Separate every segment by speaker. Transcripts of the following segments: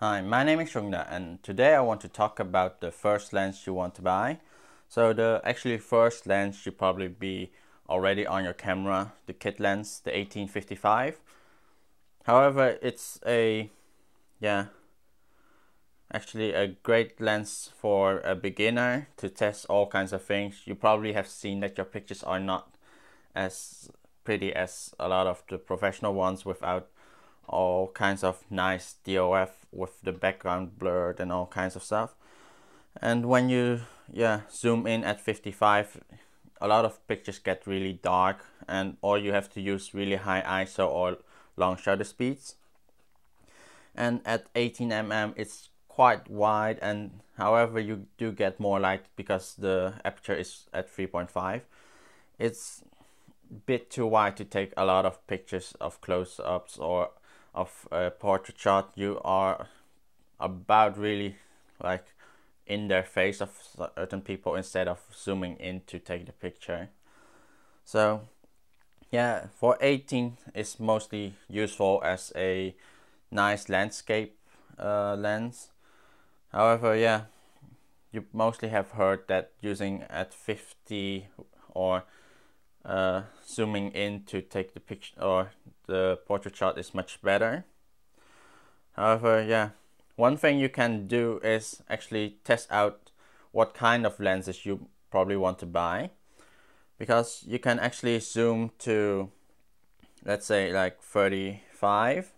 Speaker 1: Hi, my name is Chung Dha, and today I want to talk about the first lens you want to buy. So the actually first lens should probably be already on your camera, the kit lens, the 18-55. However, it's actually a great lens for a beginner to test all kinds of things. You probably have seen that your pictures are not as pretty as a lot of the professional ones without all kinds of nice DOF with the background blurred and all kinds of stuff. And when you zoom in at 55, a lot of pictures get really dark, and or you have to use really high ISO or long shutter speeds. And at 18 mm it's quite wide, and however you do get more light because the aperture is at 3.5. It's a bit too wide to take a lot of pictures of close-ups or of a portrait shot. You are about really like in their face of certain people instead of zooming in to take the picture. So yeah, for 18 it's mostly useful as a nice landscape lens. However, you mostly have heard that using at 50 or zooming in to take the picture or the portrait shot is much better. However, one thing you can do is actually test out what kind of lenses you probably want to buy, because you can actually zoom to, let's say, like 35,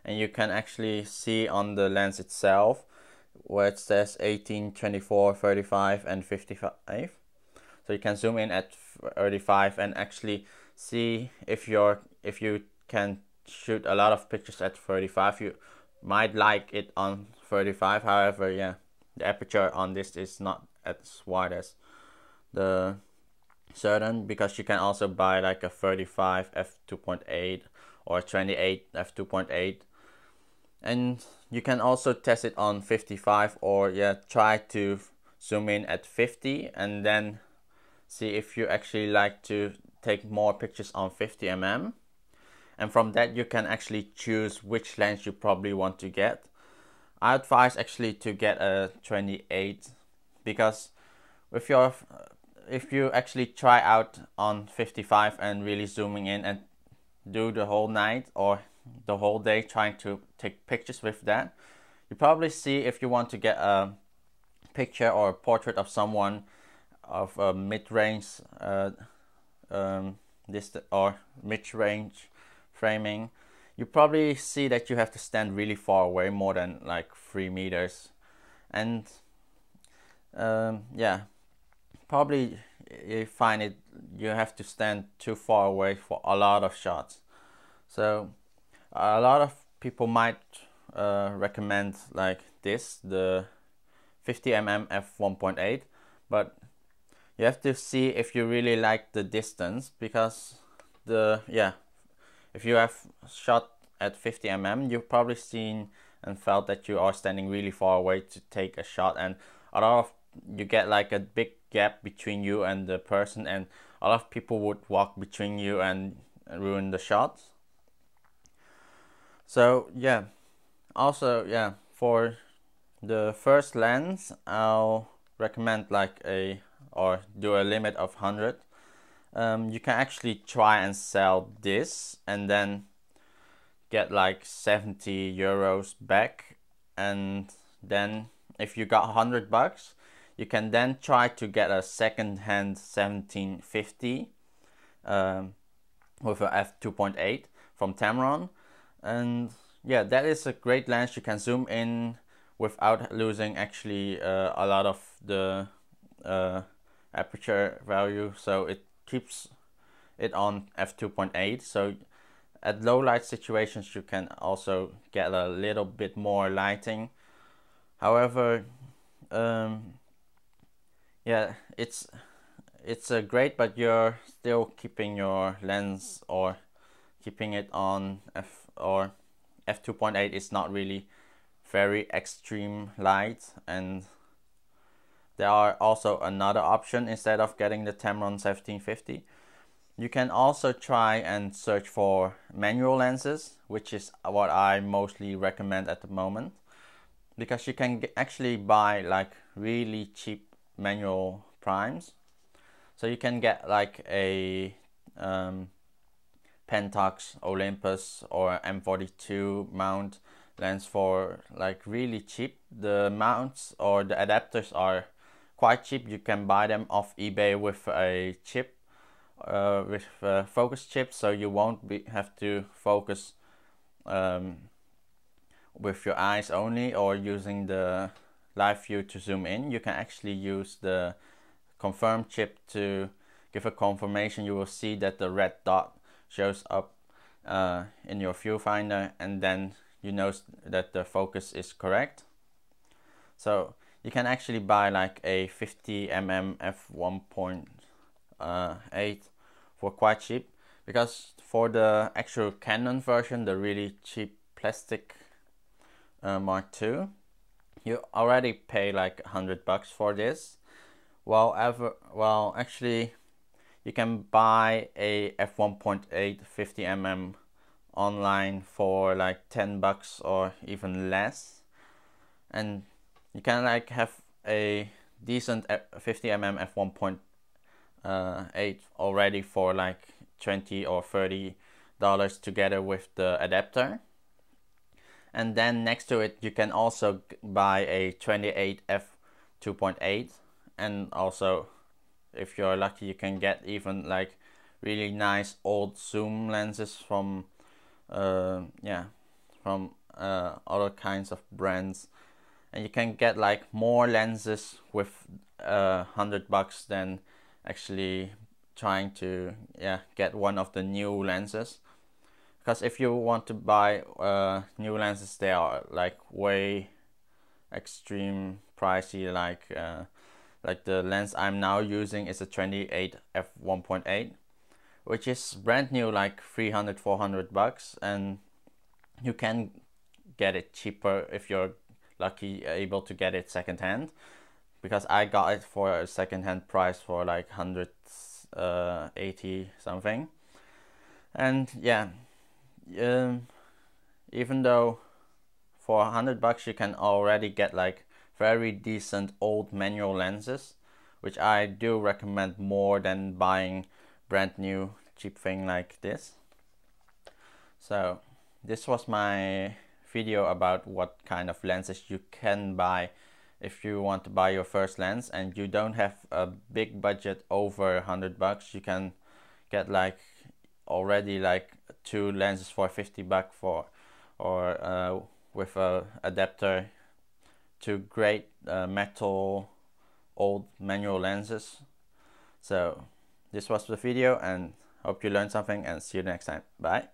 Speaker 1: and you can actually see on the lens itself where it says 18, 24, 35 and 55. So you can zoom in at 35 and actually see if you can shoot a lot of pictures at 35. You might like it on 35. However, the aperture on this is not as wide as the certain, because you can also buy like a 35 f2.8 or 28 f2.8, and you can also test it on 55, or try to zoom in at 50 and then see if you actually like to take more pictures on 50 mm. And from that you can actually choose which lens you probably want to get. I advise actually to get a 28, because if you actually try out on 55 and really zooming in and do the whole night or the whole day trying to take pictures with that, you probably see if you want to get a picture or a portrait of someone of a mid-range or mid-range framing, you probably see that you have to stand really far away, more than like 3 meters, and probably you find you have to stand too far away for a lot of shots. So a lot of people might recommend like this, the 50 mm f1.8, but you have to see if you really like the distance, because if you have shot at 50 mm, you've probably seen and felt that you are standing really far away to take a shot, and a lot of you get like a big gap between you and the person, and a lot of people would walk between you and ruin the shot. So also for the first lens I'll recommend like do a limit of 100. You can actually try and sell this and then get like 70 euros back, and then if you got $100, you can then try to get a second-hand 1750 with a f2.8 from Tamron. And that is a great lens. You can zoom in without losing actually a lot of the aperture value, so it keeps it on f2.8. So at low light situations you can also get a little bit more lighting. However, it's great, but you're still keeping your lens or keeping it on f2.8 is not really very extreme light. And there are also another option. Instead of getting the Tamron 1750, you can also try and search for manual lenses, which is what I mostly recommend at the moment. because you can actually buy like really cheap manual primes. So you can get like a Pentax, Olympus or M42 mount lens for like really cheap. The mounts or the adapters are quite cheap. You can buy them off eBay with a chip, with a focus chip, so you won't have to focus with your eyes only or using the live view to zoom in. You can actually use the confirm chip to give a confirmation. You will see that the red dot shows up in your viewfinder, and then you know that the focus is correct. So you can actually buy like a 50mm f1.8 for quite cheap, because for the actual Canon version, the really cheap plastic Mark II, you already pay like $100 for this. Well, actually, you can buy a f1.8 50mm online for like $10 or even less, and you can like have a decent 50mm f1.8 already for like $20 or $30 together with the adapter. And then next to it you can also buy a 28 f2.8, and also if you're lucky you can get even like really nice old zoom lenses from other kinds of brands, and you can get like more lenses with $100 than actually trying to get one of the new lenses. Because if you want to buy new lenses, they are like way extreme pricey. Like the lens I'm now using is a 28 f1.8, which is brand new, like $300-400, and you can get it cheaper if you're lucky able to get it secondhand, because I got it for a secondhand price for like 180 something. And yeah, even though for $100 you can already get like very decent old manual lenses, which I do recommend more than buying brand new cheap thing like this. So this was my video about what kind of lenses you can buy if you want to buy your first lens and you don't have a big budget over $100. You can get like already like 2 lenses for $50 for, or with a adapter, 2 great metal old manual lenses. So this was the video, and hope you learned something, and see you next time. Bye.